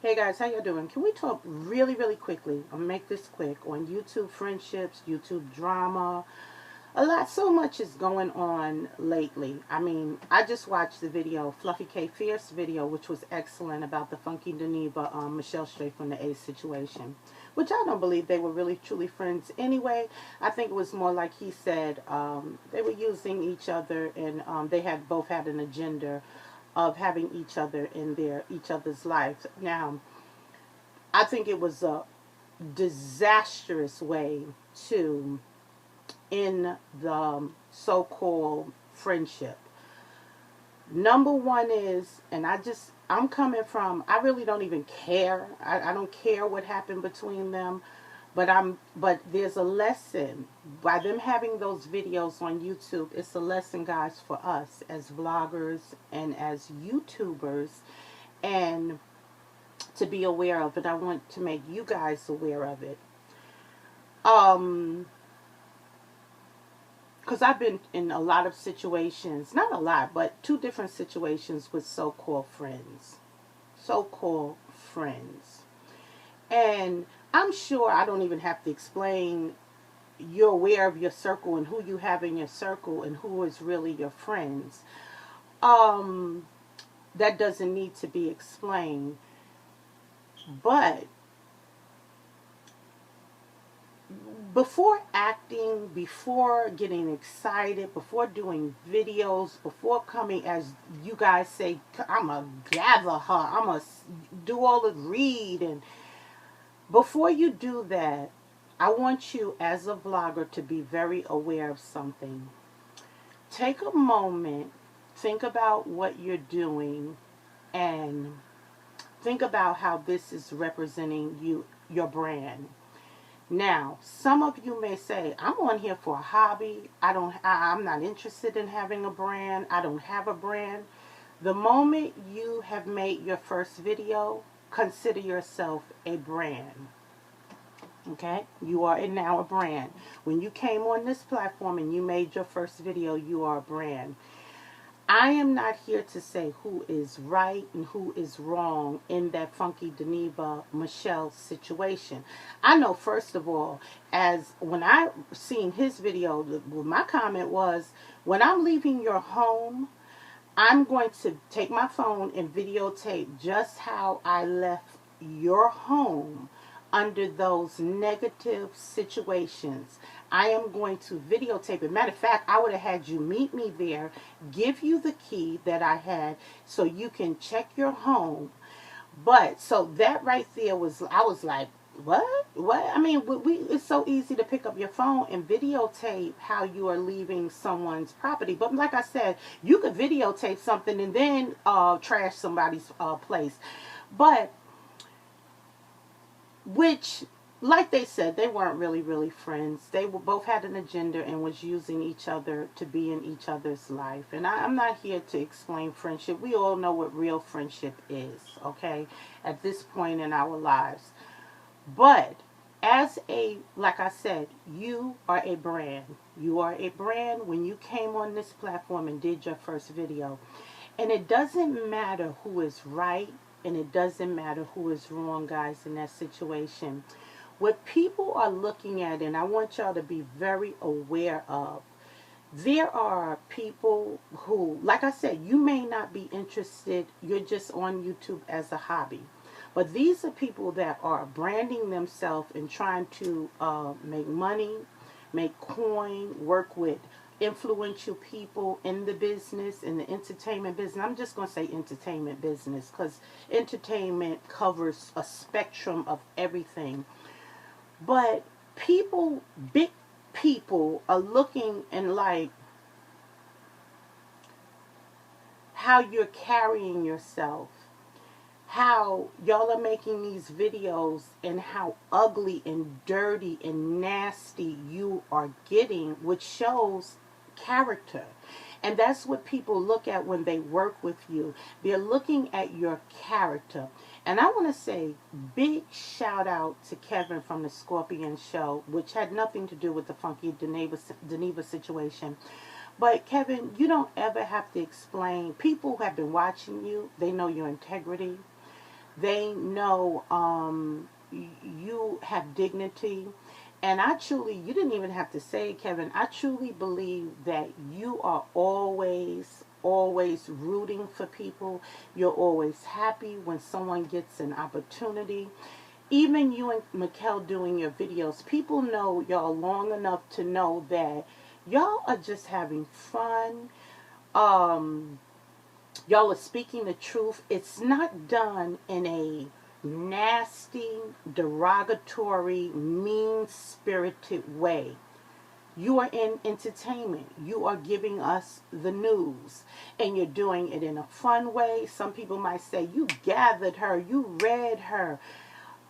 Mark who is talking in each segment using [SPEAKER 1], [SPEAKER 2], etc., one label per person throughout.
[SPEAKER 1] Hey guys, how you doing? Can we talk really quickly? I'll make this quick on YouTube friendships, YouTube drama. So much is going on lately. I mean, I just watched the video, Fluffy K Fierce video, which was excellent about the Funky Geneva, Michelle Strait from the Ace situation, which I don't believe they were really truly friends anyway. I think it was more like he said, they were using each other, and they had both had an agenda of having each other in each other's lives. Now, I think it was a disastrous way to end the so-called friendship. Number one is, and I'm coming from, I really don't even care. I don't care what happened between them, but there's a lesson by them having those videos on YouTube. It's a lesson, guys, for us as vloggers and as YouTubers, and to be aware of it. I want to make you guys aware of it. Um, because I've been in a lot of situations, not a lot, but two different situations with so-called friends. So-called friends. And I'm sure I don't even have to explain, you're aware of your circle and who you have in your circle and who is really your friends. Um, that doesn't need to be explained. But before acting, before getting excited, before doing videos, before coming, as you guys say, I'm going to gather her, I'm going to do all the read. And before you do that, I want you as a vlogger to be very aware of something. Take a moment, think about what you're doing, and think about how this is representing you, your brand. Now, some of you may say, I'm on here for a hobby. I'm not interested in having a brand. I don't have a brand. The moment you have made your first video, consider yourself a brand. Okay? You are now a brand. When you came on this platform and you made your first video, you are a brand. I am not here to say who is right and who is wrong in that Funky Geneva Michelle situation. I know, first of all, as when I seen his video, my comment was, when I'm leaving your home, I'm going to take my phone and videotape just how I left your home under those negative situations. I am going to videotape it. Matter of fact, I would have had you meet me there, give you the key that I had so you can check your home. But so that right there was, I was like, what? I mean, it's so easy to pick up your phone and videotape how you are leaving someone's property. But like I said, you could videotape something and then trash somebody's place. But which, like they said, they weren't really friends. They were both had an agenda and was using each other to be in each other's life. And I'm not here to explain friendship. We all know what real friendship is, okay, at this point in our lives. But like I said, you are a brand. You are a brand when you came on this platform and did your first video. And it doesn't matter who is right and it doesn't matter who is wrong, guys, in that situation. What people are looking at, and I want y'all to be very aware of, there are people who, like I said, you may not be interested, you're just on YouTube as a hobby. But these are people that are branding themselves and trying to make money, make coin, work with influential people in the business, in the entertainment business. I'm just going to say entertainment business because entertainment covers a spectrum of everything. But people, big people, are looking and like how you're carrying yourself, how y'all are making these videos, and how ugly and dirty and nasty you are getting, which shows character. And that's what people look at when they work with you. They're looking at your character. And I want to say big shout out to Kevin from the Scorpion Show, which had nothing to do with the Funky Geneva situation. But Kevin, you don't ever have to explain. People who have been watching you, they know your integrity. They know you have dignity. And I truly, you didn't even have to say it, Kevin. I truly believe that you are always, always rooting for people. You're always happy when someone gets an opportunity. Even you and Mikkel doing your videos, people know y'all long enough to know that y'all are just having fun. Um, y'all are speaking the truth. It's not done in a nasty, derogatory, mean-spirited way. You are in entertainment. You are giving us the news. And you're doing it in a fun way. Some people might say, you gathered her, you read her.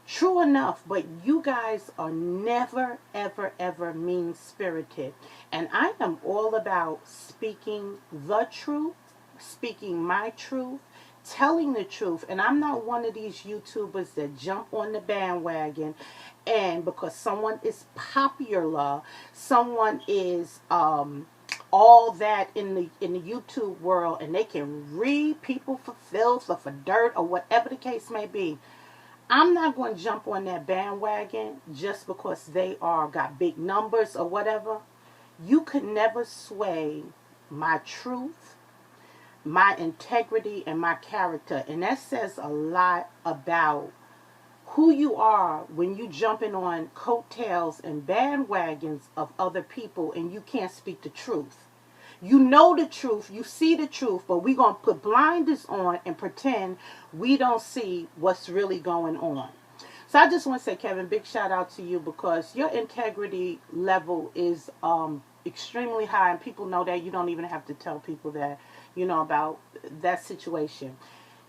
[SPEAKER 1] True enough, but you guys are never, ever, ever mean-spirited. And I am all about speaking the truth, speaking my truth, telling the truth. And I'm not one of these YouTubers that jump on the bandwagon and because someone is popular, someone is all that in the YouTube world, and they can read people for filth or for dirt or whatever the case may be. I'm not going to jump on that bandwagon just because they are got big numbers or whatever. You could never sway my truth, my integrity, and my character. And that says a lot about who you are when you jumping on coattails and bandwagons of other people and you can't speak the truth. You know the truth, you see the truth, but we're going to put blinders on and pretend we don't see what's really going on. So I just want to say, Kevin, big shout out to you because your integrity level is extremely high, and people know that. You don't even have to tell people that, you know, about that situation.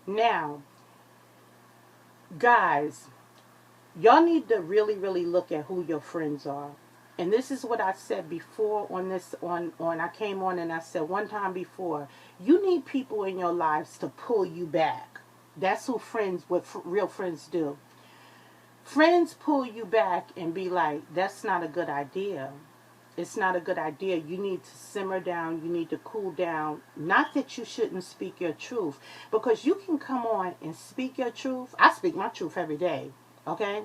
[SPEAKER 1] Now, guys, y'all need to really, really look at who your friends are. And this is what I said before on this on I came on and I said one time before, you need people in your lives to pull you back. That's what real friends do. Friends pull you back and be like, that's not a good idea. It's not a good idea. You need to simmer down. You need to cool down. Not that you shouldn't speak your truth, because you can come on and speak your truth. I speak my truth every day. Okay?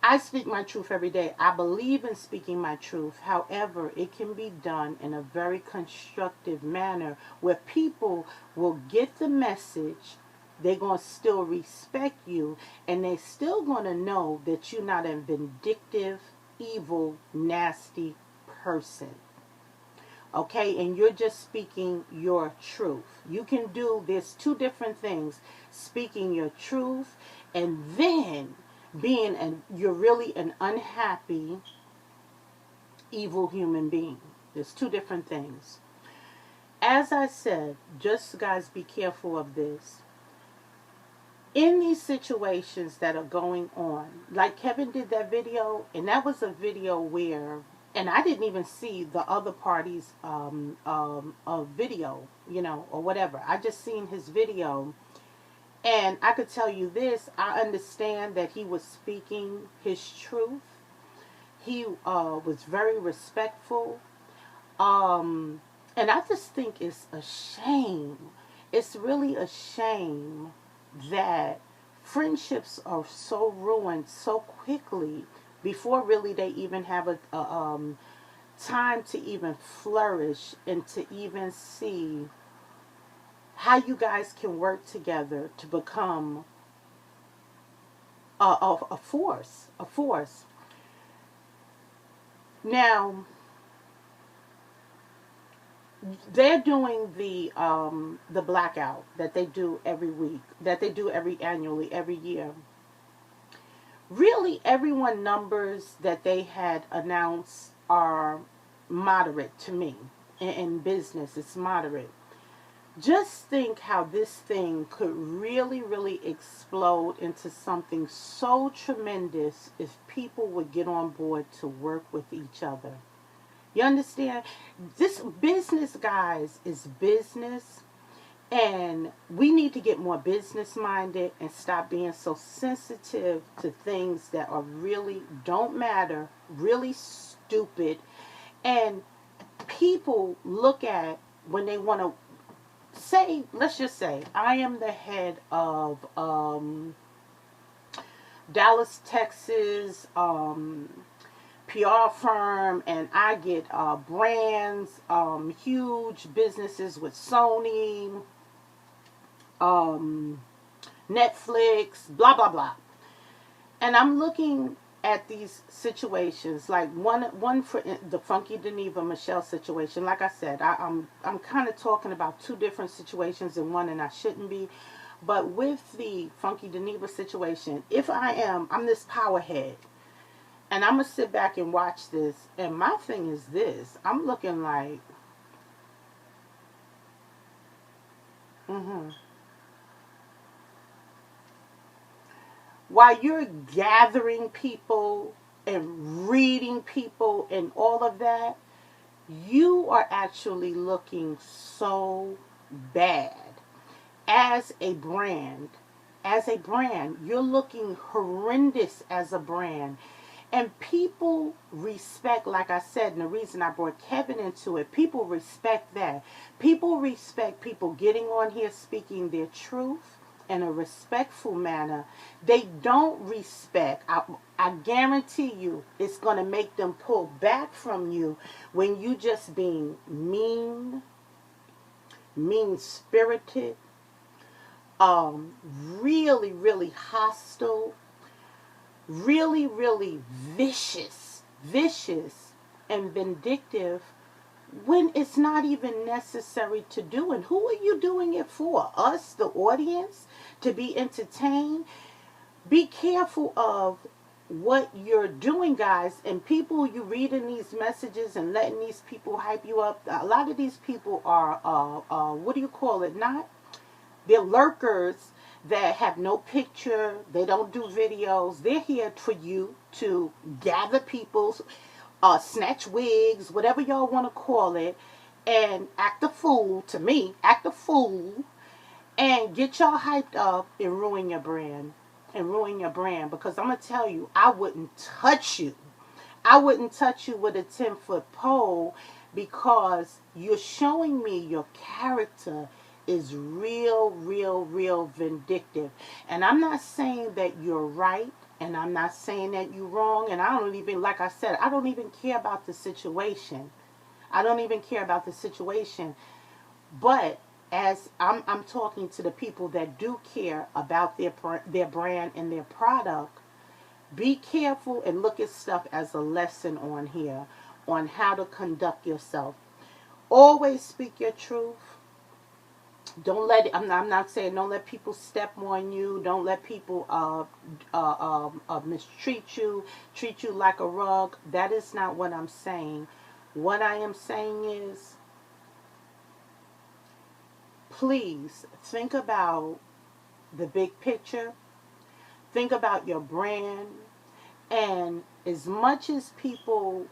[SPEAKER 1] I speak my truth every day. I believe in speaking my truth. However, it can be done in a very constructive manner where people will get the message. They're going to still respect you, and they're still going to know that you're not a vindictive, evil, nasty person. Okay? And you're just speaking your truth. You can do this two different things. Speaking your truth and then you're really an unhappy, evil human being. There's two different things. As I said, just guys, be careful of this. In these situations that are going on, like Kevin did that video, and that was a video where, and I didn't even see the other party's video, you know, or whatever. I just seen his video. And I could tell you this, I understand that he was speaking his truth. He was very respectful. And I just think it's a shame. It's really a shame that friendships are so ruined so quickly before really they even have a time to even flourish and to even see how you guys can work together to become a force. Now, they're doing the blackout that they do every week, that they do annually, every year. Really, everyone numbers that they had announced are moderate to me. In business, it's moderate. Just think how this thing could really, really explode into something so tremendous if people would get on board to work with each other. You understand? This business, guys, is business. And we need to get more business minded and stop being so sensitive to things that are really don't matter, really stupid. And people look at when they want to say, let's just say, I am the head of Dallas, Texas PR firm, and I get brands, huge businesses with Sony, um, Netflix, blah blah blah. And I'm looking at these situations, like one for the Funky Geneva Michelle situation. Like I said, I'm kind of talking about two different situations in one, and I shouldn't be. But with the Funky Geneva situation, if I'm this power head, and I'm gonna sit back and watch this, and my thing is this: I'm looking like, mm-hmm. While you're gathering people and reading people and all of that, you are actually looking so bad as a brand. As a brand, you're looking horrendous as a brand. And people respect, like I said, and the reason I brought Kevin into it, people respect that. People respect people getting on here speaking their truth in a respectful manner. They don't respect, I guarantee you, it's going to make them pull back from you when you just being mean-spirited, really, really hostile, really, really vicious and vindictive when it's not even necessary to do. And who are you doing it for? Us, the audience, to be entertained? Be careful of what you're doing, guys. And people, you reading these messages and letting these people hype you up. A lot of these people are, what do you call it? They're lurkers that have no picture. They don't do videos. They're here for you to gather people, snatch wigs, whatever y'all want to call it, and act a fool, to me, act a fool, and get y'all hyped up and ruin your brand. And ruin your brand. Because I'm going to tell you, I wouldn't touch you. I wouldn't touch you with a 10-foot pole, because you're showing me your character is real vindictive. And I'm not saying that you're right, and I'm not saying that you're wrong, and I don't even, like I said, I don't even care about the situation. I don't even care about the situation. But as I'm talking to the people that do care about their brand and their product, be careful and look at stuff as a lesson on here on how to conduct yourself. Always speak your truth. Don't let it, I'm not saying don't let people step on you. Don't let people mistreat you, treat you like a rug. That is not what I'm saying. What I am saying is, please think about the big picture. Think about your brand. And as much as people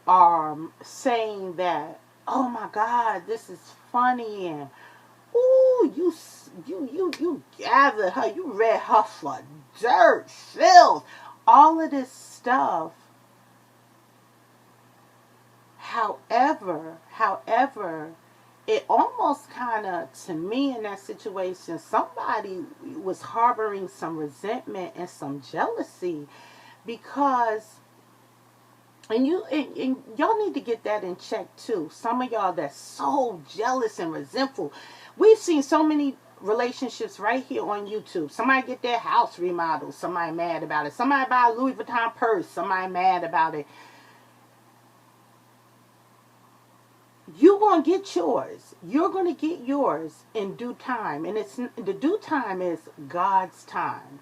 [SPEAKER 1] are saying that, oh my God, this is funny, and ooh, you gathered her, you read her for dirt, filth, all of this stuff. However, it almost kind of, to me in that situation, somebody was harboring some resentment and some jealousy, because, and y'all need to get that in check too. Some of y'all that's so jealous and resentful. We've seen so many relationships right here on YouTube. Somebody get their house remodeled, somebody mad about it. Somebody buy a Louis Vuitton purse, somebody mad about it. You're going to get yours. You're going to get yours in due time. And the due time is God's time.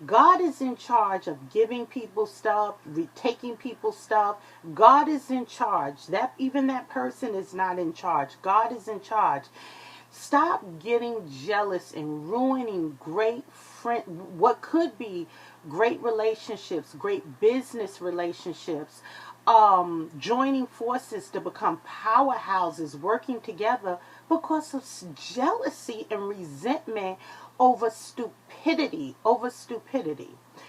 [SPEAKER 1] God is in charge of giving people stuff, taking people's stuff. God is in charge. Even that person is not in charge. God is in charge. Stop getting jealous and ruining what could be great relationships, great business relationships, joining forces to become powerhouses, working together because of jealousy and resentment over stupidity.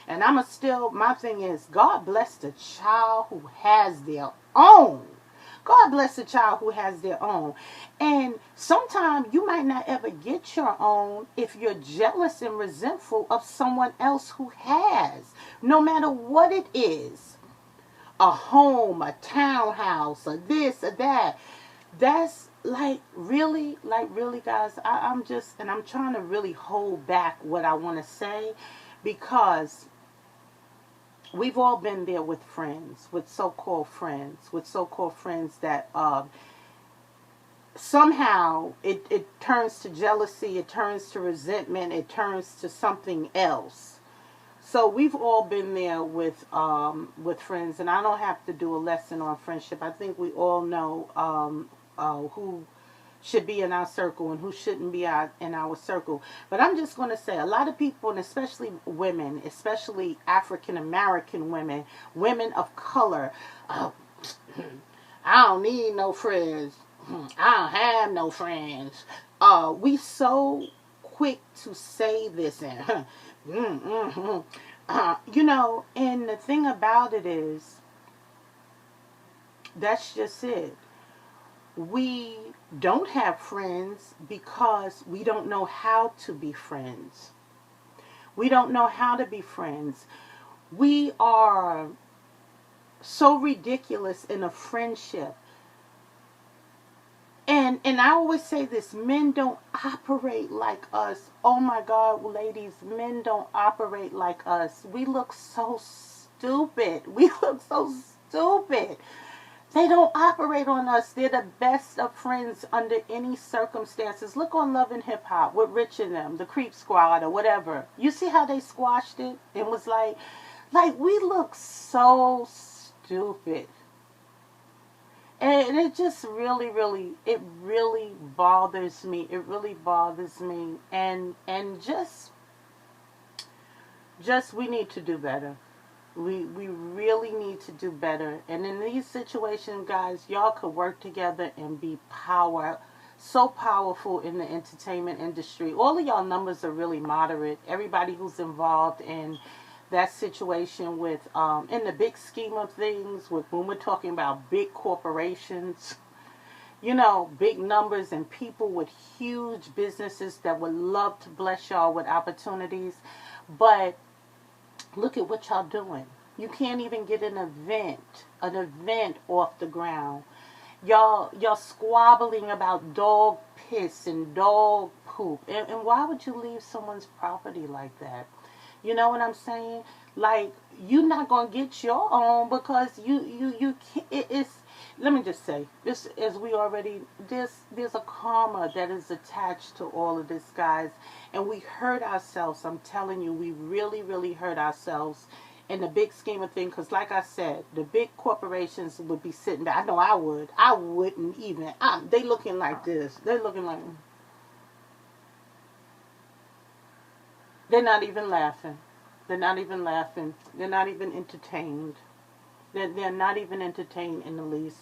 [SPEAKER 1] And my thing is, God bless the child who has their own. God bless the child who has their own. And sometimes you might not ever get your own if you're jealous and resentful of someone else who has. No matter what it is. A home, a townhouse, a this, a that. That's really, guys, I'm just, and I'm trying to really hold back what I want to say, because we've all been there with friends, with so-called friends that somehow it turns to jealousy, it turns to resentment, it turns to something else. So we've all been there with friends, and I don't have to do a lesson on friendship. I think we all know who should be in our circle and who shouldn't be in our circle. But I'm just going to say, a lot of people, and especially women, especially African American women, women of color, I don't need no friends. I don't have no friends. We so quick to say this and you know, and the thing about it is, that's just it. We don't have friends because we don't know how to be friends. We don't know how to be friends. We are so ridiculous in a friendship. And I always say this, men don't operate like us. Oh my God, ladies, men don't operate like us. We look so stupid. We look so stupid. They don't operate on us. They're the best of friends under any circumstances. Look on Love and Hip Hop with Rich and them, the Creep Squad or whatever. You see how they squashed it? It was like we look so stupid. And it just really bothers me. It really bothers me. And just we need to do better. We really need to do better. And in these situations, guys, y'all could work together and be so powerful in the entertainment industry. All of y'all numbers are really moderate. Everybody who's involved in that situation with, in the big scheme of things, when we're talking about big corporations, you know, big numbers and people with huge businesses that would love to bless y'all with opportunities. But look at what y'all doing. You can't even get an event off the ground. Y'all squabbling about dog piss and dog poop. And why would you leave someone's property like that? You know what I'm saying? Like, you're not going to get your own because you can't, it's, let me just say, this, as we already, there's a karma that is attached to all of this, guys. And we hurt ourselves. I'm telling you, we really hurt ourselves in the big scheme of things. Because like I said, the big corporations would be sitting there. I know I would. I wouldn't even. They looking like this. They're looking like, they're not even laughing. They're not even laughing. They're not even entertained. They're not even entertained in the least.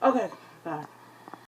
[SPEAKER 1] Okay, bye.